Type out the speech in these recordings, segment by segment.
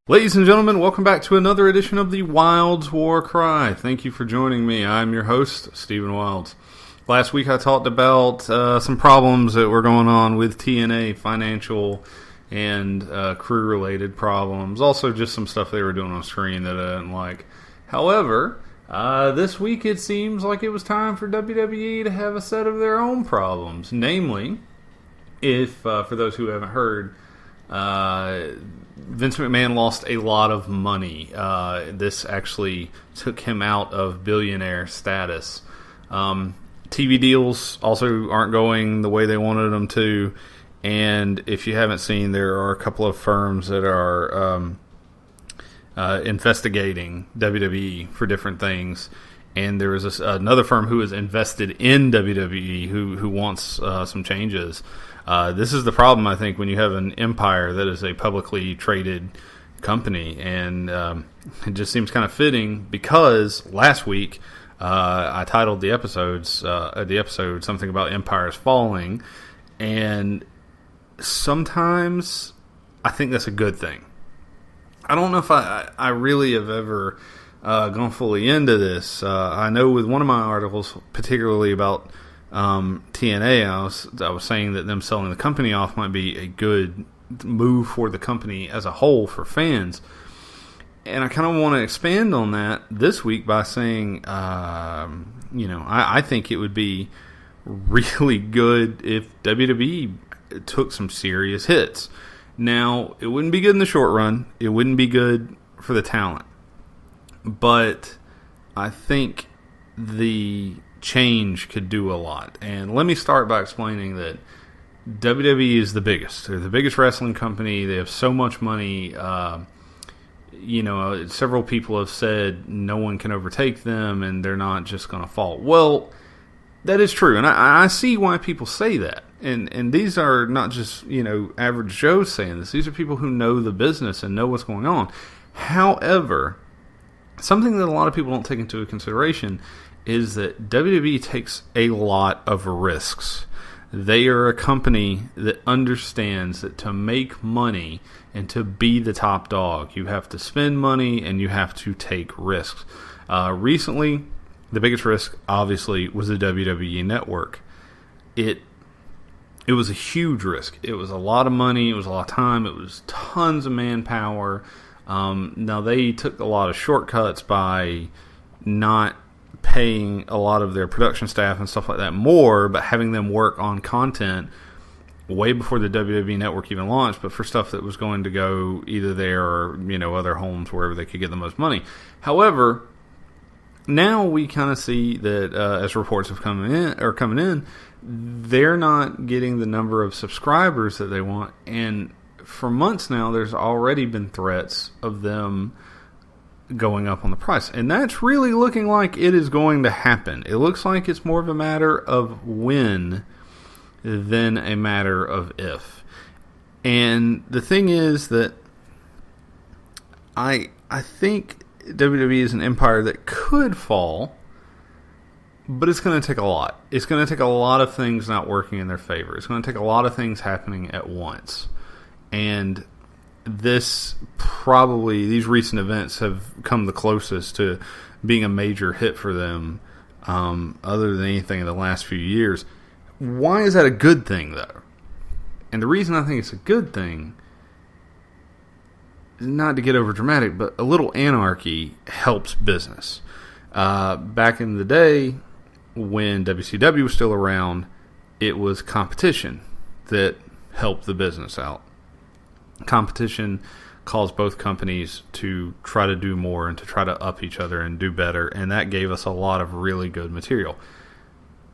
Ladies and gentlemen, welcome back to another edition of the Wilds War Cry. Thank you for joining me. I'm your host, Stephen Wilds. Last week I talked about some problems that were going on with TNA, financial and crew-related problems. Also just some stuff they were doing on screen that I didn't like. However, this week it seems like it was time for WWE to have a set of their own problems. Namely, if for those who haven't heard, Vince McMahon lost a lot of money. This actually took him out of billionaire status. TV deals also aren't going the way they wanted them to. And if you haven't seen, there are a couple of firms that are investigating WWE for different things. And there is another firm who is invested in WWE who wants some changes. This is the problem, I think, when you have an empire that is a publicly traded company. And it just seems kind of fitting because last week I titled the episode something about empires falling. And sometimes I think that's a good thing. I don't know if I really have ever gone fully into this. I know with one of my articles, particularly about TNA, I was saying that them selling the company off might be a good move for the company as a whole for fans. And I kind of want to expand on that this week by saying, I think it would be really good if WWE took some serious hits. Now, it wouldn't be good in the short run. It wouldn't be good for the talent. But I think the change could do a lot. And let me start by explaining that WWE is the biggest. They're the biggest wrestling company. They have so much money. Several people have said no one can overtake them and they're not just going to fall. Well, that is true. And I see why people say that. And these are not just, average Joes saying this. These are people who know the business and know what's going on. However, something that a lot of people don't take into consideration is that WWE takes a lot of risks. They are a company that understands that to make money and to be the top dog, you have to spend money and you have to take risks. Recently, the biggest risk, obviously, was the WWE Network. It was a huge risk. It was a lot of money. It was a lot of time. It was tons of manpower. Now, they took a lot of shortcuts by not paying a lot of their production staff and stuff like that more, but having them work on content way before the WWE Network even launched, but for stuff that was going to go either there or, other homes, wherever they could get the most money. However, now we kind of see that as reports have coming in, they're not getting the number of subscribers that they want. And for months now, there's already been threats of them going up on the price. And that's really looking like it is going to happen. It looks like it's more of a matter of when than a matter of if. And the thing is that I think WWE is an empire that could fall, but it's going to take a lot. It's going to take a lot of things not working in their favor. It's going to take a lot of things happening at once. And these recent events have come the closest to being a major hit for them, other than anything in the last few years. Why is that a good thing, though? And the reason I think it's a good thing, not to get over dramatic, but a little anarchy helps business. Back in the day, when WCW was still around, it was competition that helped the business out. Competition caused both companies to try to do more and to try to up each other and do better, and that gave us a lot of really good material.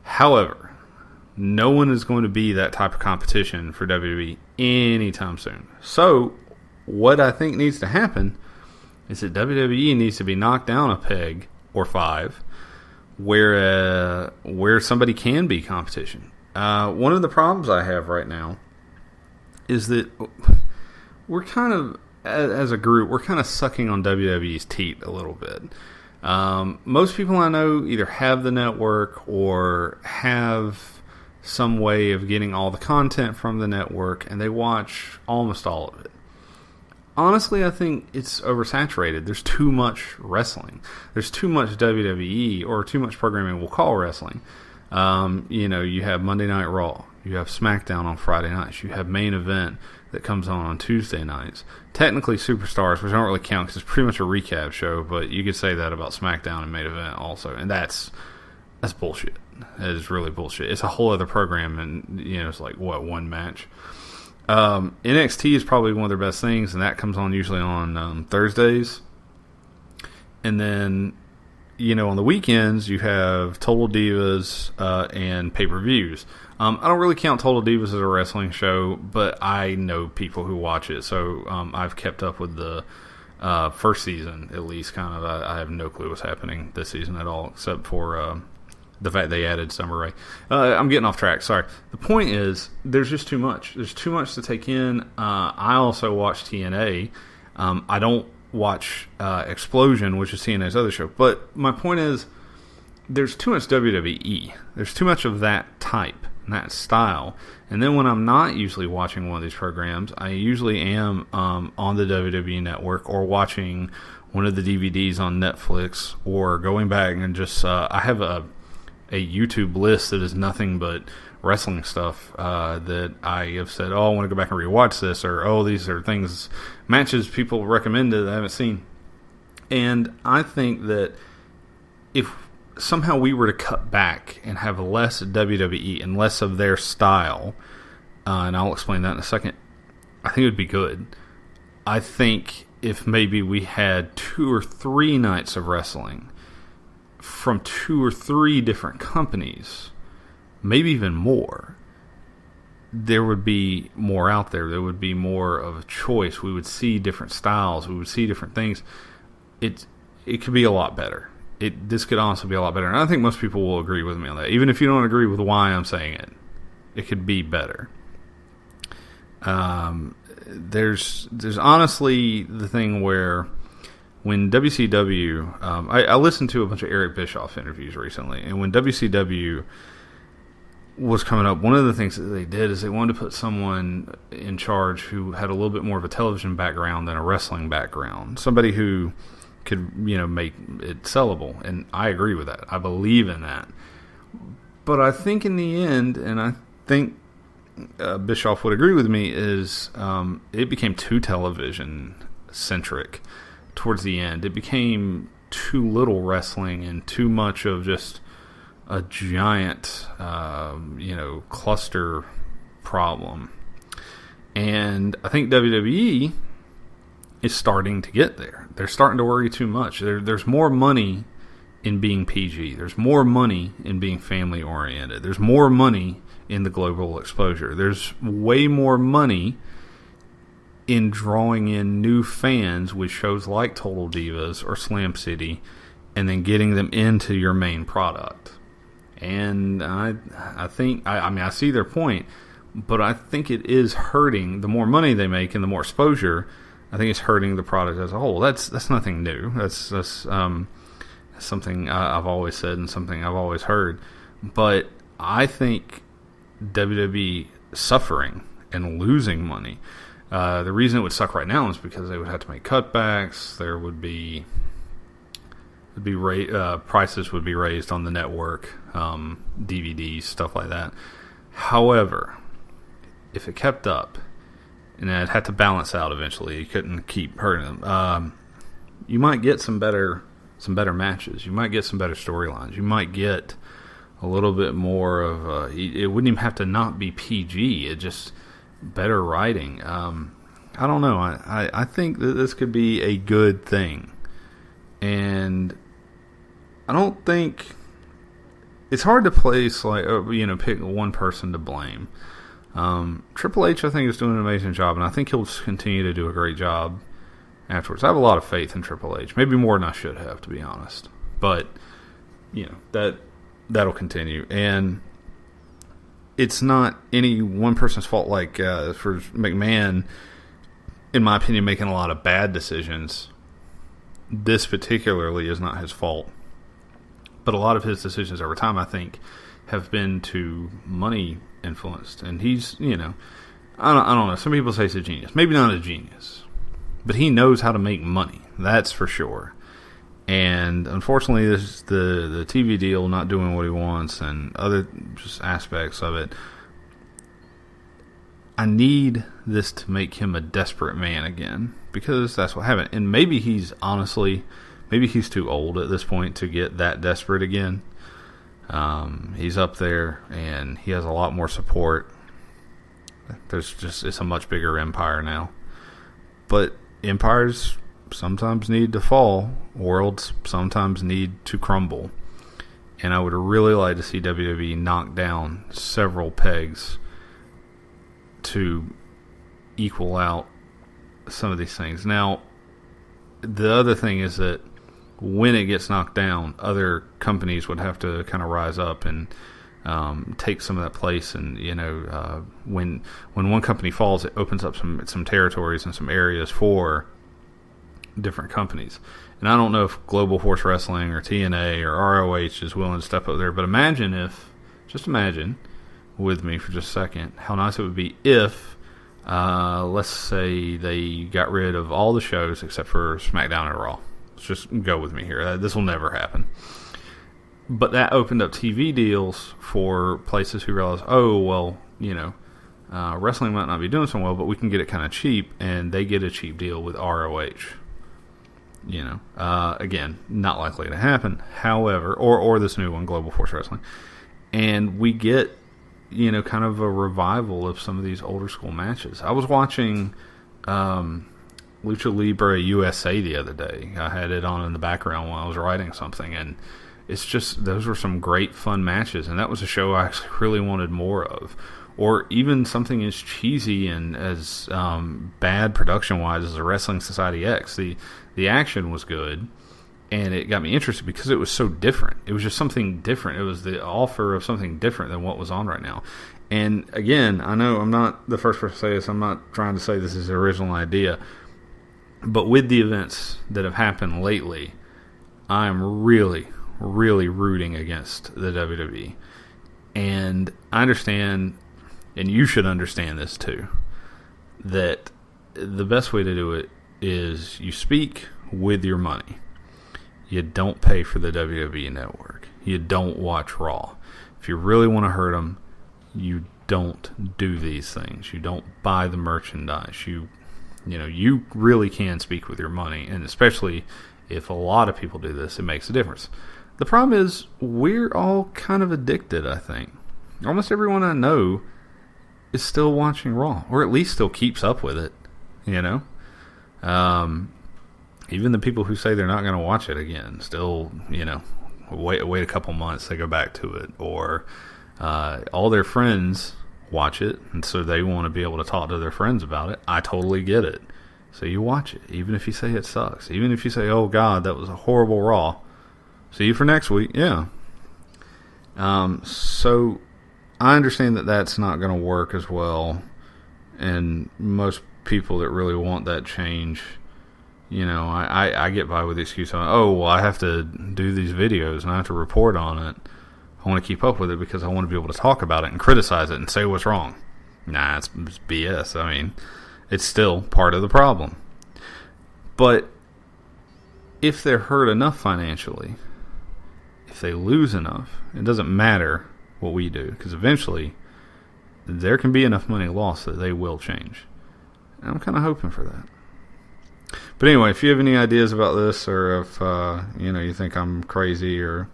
However, no one is going to be that type of competition for WWE anytime soon. So, what I think needs to happen is that WWE needs to be knocked down a peg or five where somebody can be competition. One of the problems I have right now is that we're kind of, as a group, we're kind of sucking on WWE's teat a little bit. Most people I know either have the network or have some way of getting all the content from the network, and they watch almost all of it. Honestly, I think it's oversaturated. There's too much wrestling. There's too much WWE or too much programming we'll call wrestling. You have Monday Night Raw. You have SmackDown on Friday nights. You have Main Event that comes on Tuesday nights. Technically Superstars, which don't really count because it's pretty much a recap show, but you could say that about SmackDown and Main Event also. And that's bullshit. That is really bullshit. It's a whole other program, and it's like, one match? NXT is probably one of their best things, and that comes on usually on Thursdays. And then, on the weekends, you have Total Divas and pay-per-views. I don't really count Total Divas as a wrestling show, but I know people who watch it, so I've kept up with the first season, at least, kind of. I have no clue what's happening this season at all, except for the fact they added Summer Rae. I'm getting off track, sorry. The point is, there's just too much. There's too much to take in. I also watch TNA. I don't watch Explosion, which is TNA's other show. But my point is, there's too much WWE. There's too much of that type and that style. And then when I'm not usually watching one of these programs, I usually am on the WWE Network or watching one of the DVDs on Netflix, or going back and just I have a YouTube list that is nothing but wrestling stuff that I have said, I want to go back and rewatch this, or these are matches people recommended that I haven't seen. And I think that if somehow we were to cut back and have less WWE and less of their style, and I'll explain that in a second, I think it would be good. I think if maybe we had 2 or 3 nights of wrestling from 2 or 3 different companies, maybe even more, there would be more out there. There would be more of a choice. We would see different styles. We would see different things. It could be a lot better. This could honestly be a lot better. And I think most people will agree with me on that. Even if you don't agree with why I'm saying it, it could be better. There's honestly the thing where when WCW, I listened to a bunch of Eric Bischoff interviews recently, and when WCW was coming up, one of the things that they did is they wanted to put someone in charge who had a little bit more of a television background than a wrestling background. Somebody who could, make it sellable. And I agree with that. I believe in that. But I think in the end, and I think Bischoff would agree with me, is it became too television-centric towards the end. It became too little wrestling and too much of just a giant, cluster problem. And I think WWE is starting to get there. They're starting to worry too much. There's more money in being PG. There's more money in being family-oriented. There's more money in the global exposure. There's way more money in drawing in new fans with shows like Total Divas or Slam City, and then getting them into your main product. And I think, I see their point, but I think it is hurting. The more money they make and the more exposure, I think it's hurting the product as a whole. That's nothing new. That's something I've always said and something I've always heard. But I think WWE suffering and losing money. The reason it would suck right now is because they would have to make cutbacks. There would be prices would be raised on the network, DVDs, stuff like that. However, if it kept up, and it had to balance out eventually, you couldn't keep hurting them. You might get some better matches. You might get some better storylines. You might get a little bit more of it wouldn't even have to not be PG. It just better writing. I don't know. I think that this could be a good thing, and I don't think it's hard to place pick one person to blame. Triple H, I think, is doing an amazing job, and I think he'll continue to do a great job afterwards. I have a lot of faith in Triple H, maybe more than I should have, to be honest. But that'll continue, and it's not any one person's fault. Like for McMahon, in my opinion, making a lot of bad decisions. This particularly is not his fault, but a lot of his decisions over time, I think, have been too money influenced. And he's, I don't know. Some people say he's a genius. Maybe not a genius, but he knows how to make money. That's for sure. And unfortunately, the TV deal not doing what he wants and other just aspects of it. I need this to make him a desperate man again, because that's what happened. And maybe he's too old at this point to get that desperate again. He's up there and he has a lot more support. It's a much bigger empire now. But empires sometimes need to fall. Worlds sometimes need to crumble. And I would really like to see WWE knock down several pegs to equal out some of these things. Now, the other thing is that when it gets knocked down, other companies would have to kind of rise up and take some of that place. And when one company falls, it opens up some territories and some areas for different companies. And I don't know if Global Force Wrestling or TNA or ROH is willing to step up there, but imagine with me for just a second how nice it would be if let's say they got rid of all the shows except for SmackDown and Raw. Let's just go with me here. This will never happen. But that opened up TV deals for places who realize, wrestling might not be doing so well, but we can get it kind of cheap, and they get a cheap deal with ROH. Again, not likely to happen. However, or this new one, Global Force Wrestling, and we get kind of a revival of some of these older school matches. I was watching Lucha Libre USA the other day. I had it on in the background while I was writing something, and it's just, those were some great fun matches, and that was a show I actually really wanted more of. Or even something as cheesy and as bad production-wise as a Wrestling Society X. The action was good, and it got me interested because it was so different. It was just something different. It was the offer of something different than what was on right now. And again, I know I'm not the first person to say this. I'm not trying to say this is the original idea. But with the events that have happened lately, I'm really, really rooting against the WWE. And I understand, and you should understand this too, that the best way to do it is you speak with your money. You don't pay for the WWE Network. You don't watch Raw. If you really want to hurt them, you don't do these things. You don't buy the merchandise. You really can speak with your money, and especially if a lot of people do this, it makes a difference. The problem is we're all kind of addicted, I think. Almost everyone I know is still watching Raw, or at least still keeps up with it, Even the people who say they're not going to watch it again still, wait a couple months, they go back to it. Or all their friends watch it, and so they want to be able to talk to their friends about it. I totally get it. So you watch it, even if you say it sucks. Even if you say, oh, God, that was a horrible Raw. See you for next week. Yeah. So I understand that that's not going to work as well. And most people that really want that change, I get by with the excuse of, I have to do these videos and I have to report on it. I want to keep up with it because I want to be able to talk about it and criticize it and say what's wrong. Nah, it's BS. I mean, it's still part of the problem. But if they're hurt enough financially, if they lose enough, it doesn't matter what we do, because eventually there can be enough money lost that they will change. And I'm kind of hoping for that. But anyway, if you have any ideas about this, or if you think I'm crazy or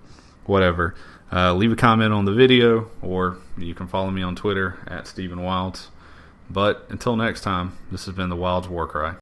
whatever, leave a comment on the video, or you can follow me on Twitter @StephenWilds. But until next time, this has been the Wilds War Cry.